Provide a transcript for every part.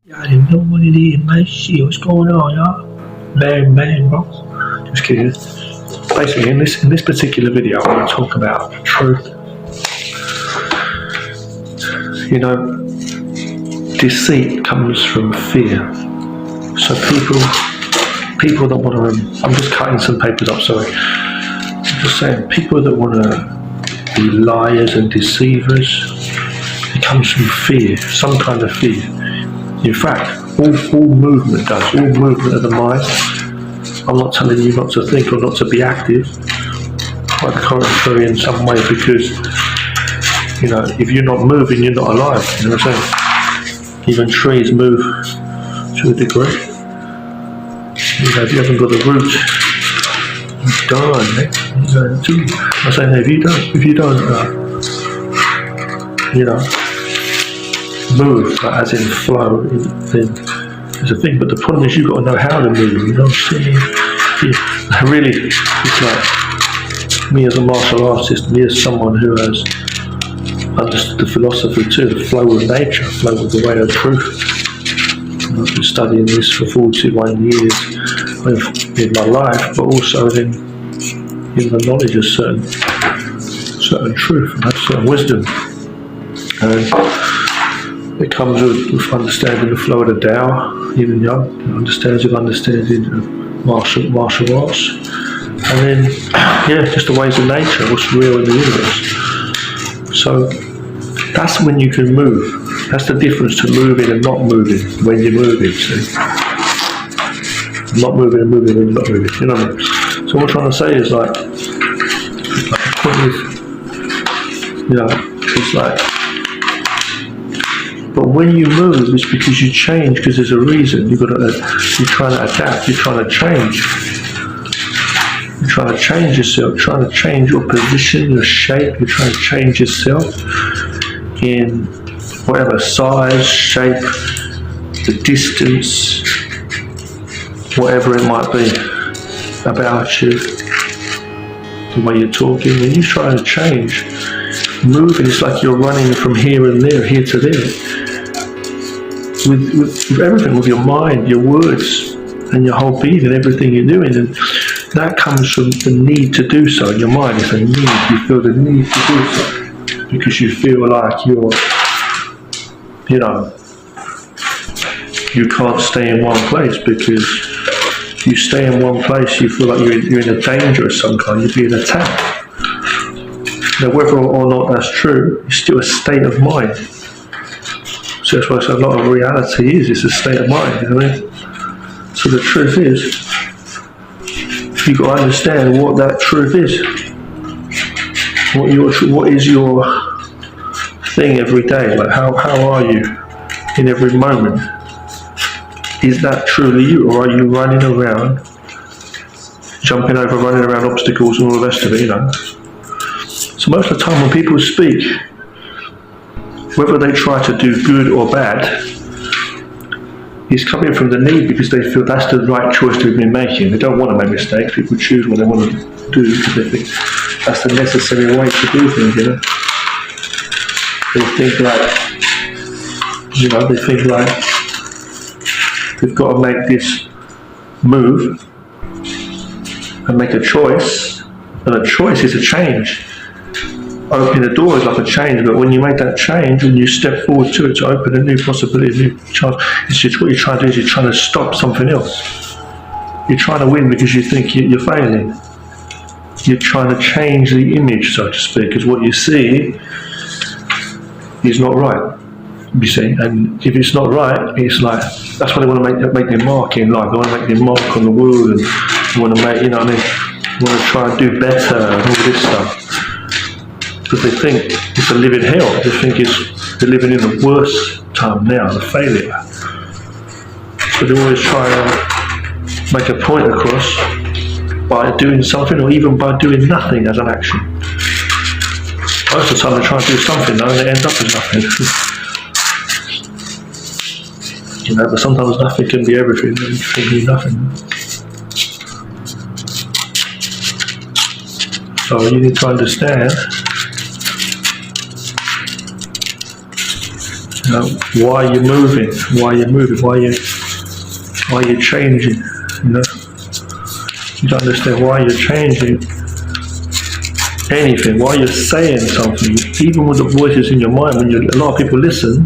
Yeah, I didn't know what it is, man. Shit, what's going on, y'all? Bang, bang, bro. Just kidding. Basically, in this particular video, I want to talk about truth. You know, deceit comes from fear. So people that want to, I'm just cutting some papers up, sorry. I'm just saying, people that want to be liars and deceivers, it comes from fear, some kind of fear. In fact, all movement does, all movement of the mind. I'm not telling you not to think or not to be active, quite the contrary in some way, because, you know, if you're not moving, you're not alive, you know what I'm saying? Even trees move to a degree. You know, if you haven't got the roots, you're done, man. You know, I'm saying, if you don't, you know, move, like, as in flow, then there's a thing. But the problem is you've got to know how to move, you know what I'm saying? Yeah. Really, it's like me as a martial artist, me as someone who has understood the philosophy too, the flow of nature, flow of the way of truth. I've been studying this for 41 years in my life, but also in the knowledge of certain truth and certain wisdom. And it comes with understanding the flow of the Tao, even young, understanding martial arts, and then just the ways of nature, what's real in the universe. So that's when you can move. That's the difference to moving and not moving when you're moving, see? Not moving and moving when you're not moving, you know what I mean? So what I'm trying to say is like the point is, you know, it's like, but when you move, it's because you change, because there's a reason. You're trying to adapt, you're trying to change. You're trying to change yourself, trying to change your position, your shape, you're trying to change yourself in whatever size, shape, the distance, whatever it might be about you, the way you're talking. When you're trying to change, moving, it's like you're running from here and there, here to there. With everything, with your mind, your words, and your whole being, and everything you're doing, and that comes from the need to do so in your mind. It's a need. You feel the need to do so because you feel like you're, you know, you can't stay in one place, because if you stay in one place, you feel like you're in a danger of some kind. You're being attacked. Now, whether or not that's true, it's still a state of mind. So that's what a lot of reality is. It's a state of mind, you know what I mean? So the truth is, you've got to understand what that truth is. What is your thing every day? Like how are you in every moment? Is that truly you, or are you running around, jumping over, running around obstacles and all the rest of it, you know? So most of the time when people speak, whether they try to do good or bad, it's coming from the need, because they feel that's the right choice to be making. They don't want to make mistakes. People choose what they want to do because they think that's the necessary way to do things, you know. They think like they've got to make this move and make a choice, and a choice is a change. Opening the door is like a change, but when you make that change and you step forward to it to open a new possibility, a new chance, it's just what you're trying to do is you're trying to stop something else. You're trying to win because you think you're failing. You're trying to change the image, so to speak, because what you see is not right. You see, and if it's not right, it's like, that's why they want to make their mark in life. They want to make their mark on the world, and they want to make, you know what I mean, they want to try and do better and all this stuff. Because they think it's a living hell. They think they're living in the worst time now, the failure. So they always try to make a point across by doing something, or even by doing nothing as an action. Most of the time they try to do something, though, and it ends up as nothing. You know, but sometimes nothing can be everything, and everything can be nothing. So you need to understand Why are you moving? Why are you moving? Why are you changing? You don't understand why you're changing anything, why you're saying something, even with the voices in your mind. When a lot of people listen,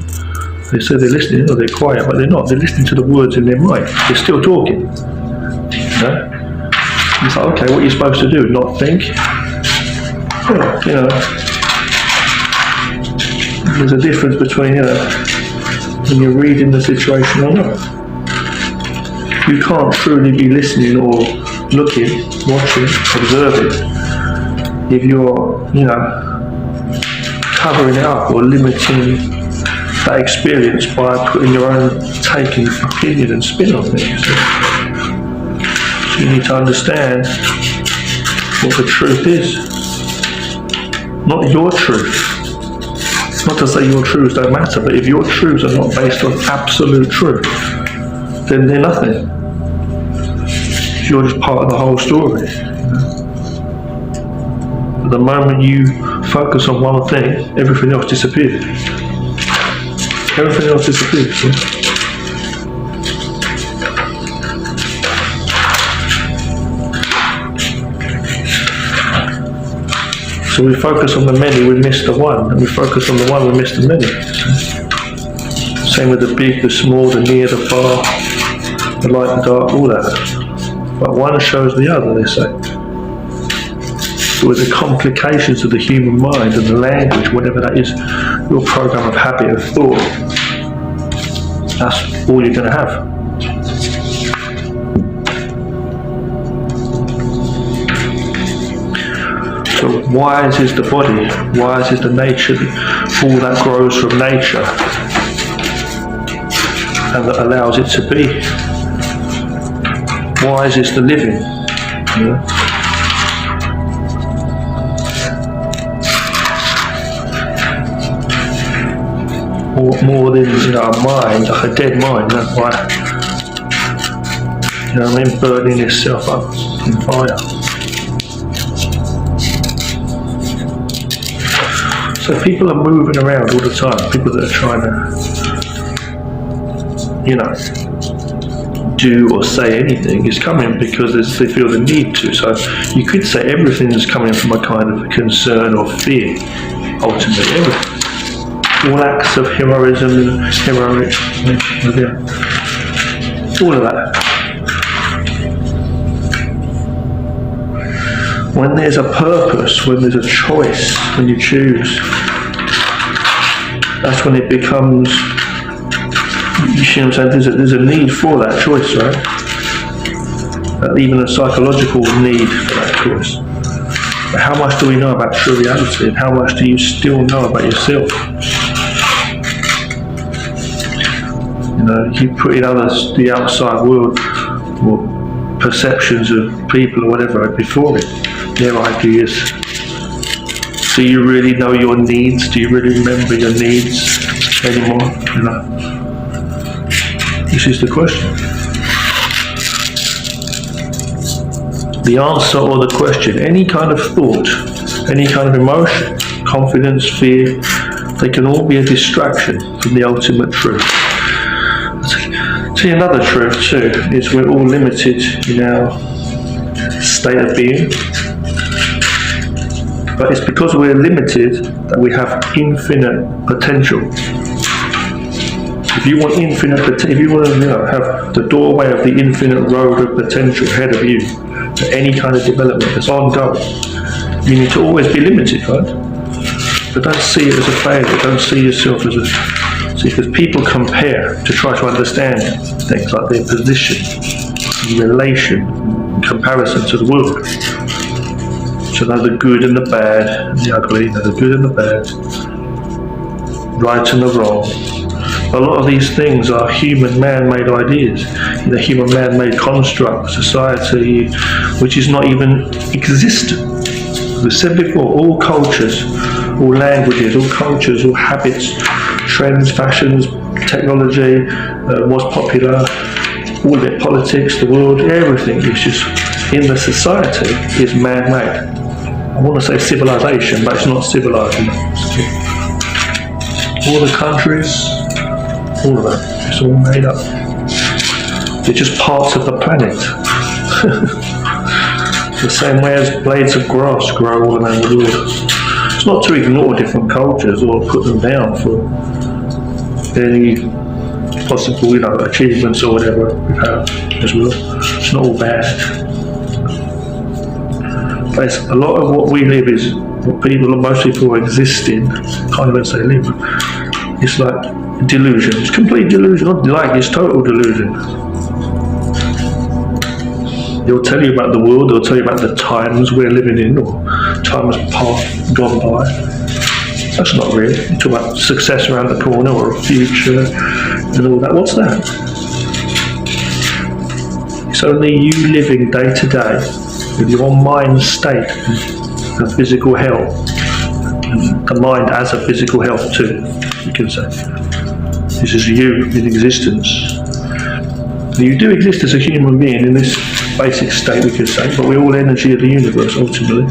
they say they're listening, they're quiet, but they're not. They're listening to the words in their mind. They're still talking. It's like, okay, what are you supposed to do? Not think? There's a difference between, when you're reading the situation or not. You can't truly be listening or looking, watching, observing if you're, covering it up or limiting that experience by putting your own taking opinion and spin on things. So you need to understand what the truth is. Not your truth. Not to say your truths don't matter, but if your truths are not based on absolute truth, then they're nothing. You're just part of the whole story. But the moment you focus on one thing, everything else disappears. Everything else disappears. So we focus on the many, we miss the one, and we focus on the one, we miss the many. Same with the big, the small, the near, the far, the light, the dark, all that. But one shows the other, they say. So with the complications of the human mind and the language, whatever that is, your program of habit of thought, that's all you're going to have. So wise is the body, wise is the nature, all that grows from nature and that allows it to be. Wise is the living. More than a mind, like a dead mind, that's why. Burning itself up in fire. So people are moving around all the time. People that are trying to, do or say anything is coming because they feel the need to. So you could say everything is coming from a kind of concern or fear, ultimately. Everything. All acts of heroism and heroic, all of that. When there's a purpose, when there's a choice, when you choose, that's when it becomes, you see what I'm saying, there's a need for that choice, right? Even a psychological need for that choice. But how much do we know about true reality, and how much do you still know about yourself? You put in others, the outside world, or perceptions of people or whatever before it, their ideas. Do you really know your needs? Do you really remember your needs anymore? This is the question. The answer or the question, any kind of thought, any kind of emotion, confidence, fear, they can all be a distraction from the ultimate truth. See, another truth too is we're all limited in our state of being, but it's because we're limited that we have infinite potential. If you want infinite potential, if you want to have the doorway of the infinite road of potential ahead of you to any kind of development that's ongoing, you need to always be limited, right? But don't see it as a failure. Don't see yourself as a... See, because people compare to try to understand things like their position, in relation, in comparison to the world. So know the good and the bad, the ugly, the good and the bad, right and the wrong. A lot of these things are human man-made ideas, human man-made construct, society, which is not even existent. We said before, all cultures, all languages, all cultures, all habits, trends, fashions, technology, what's popular, all of it, politics, the world, everything is just in the society is man-made. I want to say civilization, but it's not civilized. All the countries, All of that. It's all made up. They're just parts of the planet. The same way as blades of grass grow all around the world. It's not to ignore different cultures or put them down for any possible, achievements or whatever we've had as well. It's not all bad. But it's, a lot of what we live is what most people exist in. Can't even say live. It's like delusion. It's complete delusion. Not like, it's total delusion. They'll tell you about the world, they'll tell you about the times we're living in, or times past, gone by. That's not real. You talk about success around the corner, or a future, and all that. What's that? It's only you living day to day with your mind state and physical health, and the mind as a physical health too, you can say. This is you in existence. You do exist as a human being in this basic state, we could say, but we're all energy of the universe ultimately.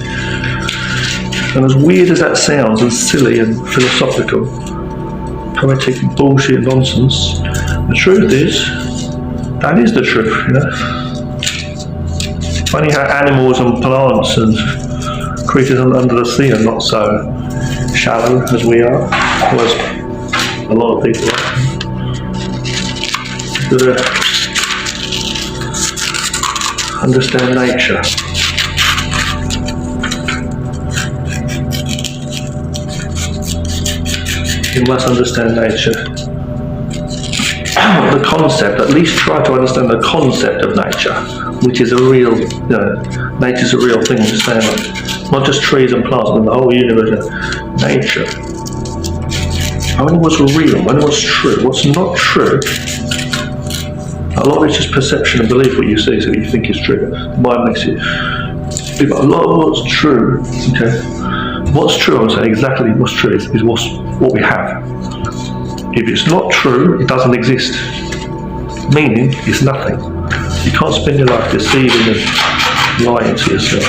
And as weird as that sounds, and silly and philosophical, poetic bullshit nonsense, the truth is, that is the truth, Funny how animals and plants and creatures under the sea are not so shallow as we are, or as a lot of people are. Understand nature. You must understand nature. The concept, at least try to understand the concept of nature, which is a real, nature's a real thing, not just trees and plants, but the whole universe. Nature. Only what's real, only what's true. What's not true, a lot of it's just perception and belief, what you see, so what you think is true. Mind makes it. But a lot of what's true, what's true, I'm saying exactly what's true is what we have. If it's not true, it doesn't exist. Meaning, it's nothing. You can't spend your life deceiving and lying to yourself.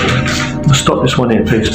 I'll stop this one here, peace.